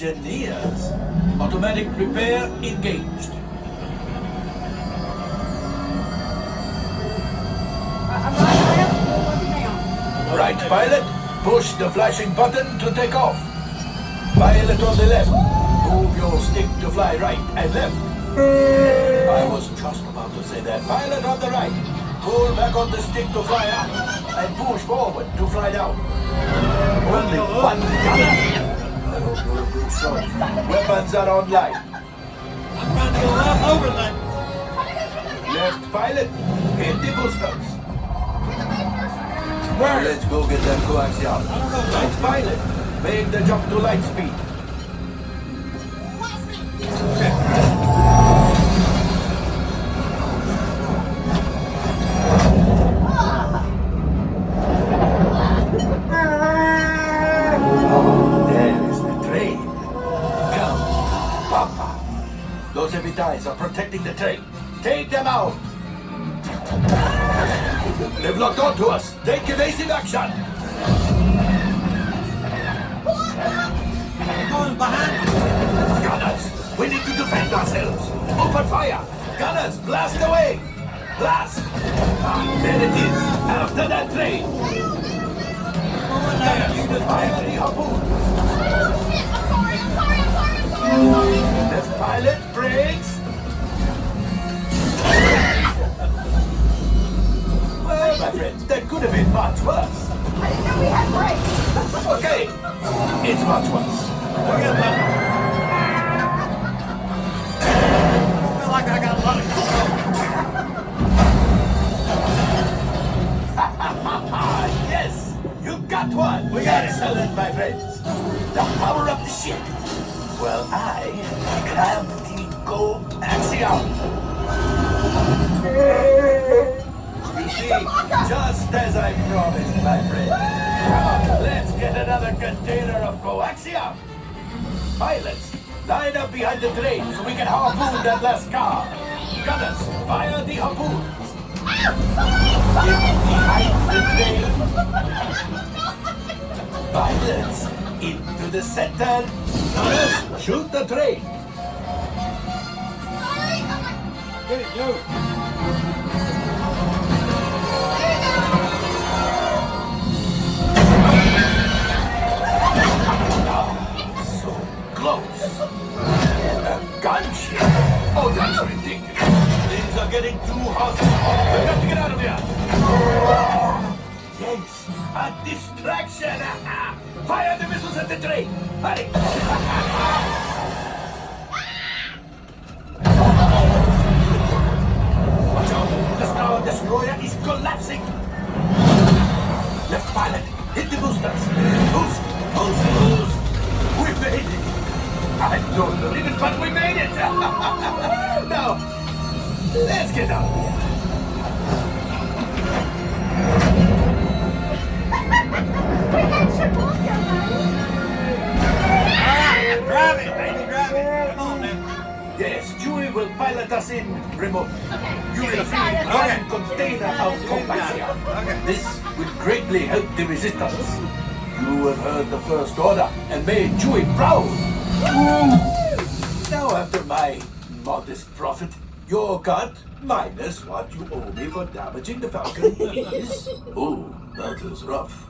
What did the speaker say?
engineers. Automatic repair engaged. Right, pilot. Push the flashing button to take off. Pilot on the left. Move your stick to fly right and left. I was just about to say that. Pilot on the right. Pull back on the stick to fly up. And push forward to fly down. Only one gunner. I hope you're a good shot. Weapons are online. I'm trying to go up over that. Left pilot. Hit the boosters. Now let's go get them coaxial. Right pilot. Make the jump to light speed. Those heavy ties are protecting the train. Take them out! They've locked onto us. Take evasive action! They're going behind us. Gunners, we need to defend ourselves. Open fire! Gunners, blast away! Blast! There it is, after that train. Gunners, fire the harpoon. Left pilot, brakes. Well, my friends, that could have been much worse. I didn't know we had brakes. Okay, it's much worse. I feel like I got a lot of Yes, you got one. We got excellent, my friends. The power of the ship. Well, I grab the coaxial. You see, just as I promised, my friend. Come on, let's get another container of coaxial. Pilots, line up behind the train so we can harpoon that last car. Gunners, fire the harpoons. Get behind the train. Pilots, into the center. Gunners, shoot the train. Get it, Joe. So close. A gunship. Oh, that's ridiculous. Things are getting too hot. We've got to get out of here. Yes, a distraction. Fire the missiles at the train. Hurry. Watch out. The Star Destroyer is collapsing. Left pilot, hit the boosters. Boost, boost, boost. We made it. I don't believe it, but we made it. Now, let's get out of here. We got Chewbacca, Drive it, baby, drive it. Come on now. Yes, Chewie will pilot us in remote. You will see Okay. one container of coaxial. Okay. This will greatly help the resistance. You have heard the First Order and made Chewie proud. Now, after my modest profit, your cut minus what you owe me for damaging the Falcon is... Oh, that is rough.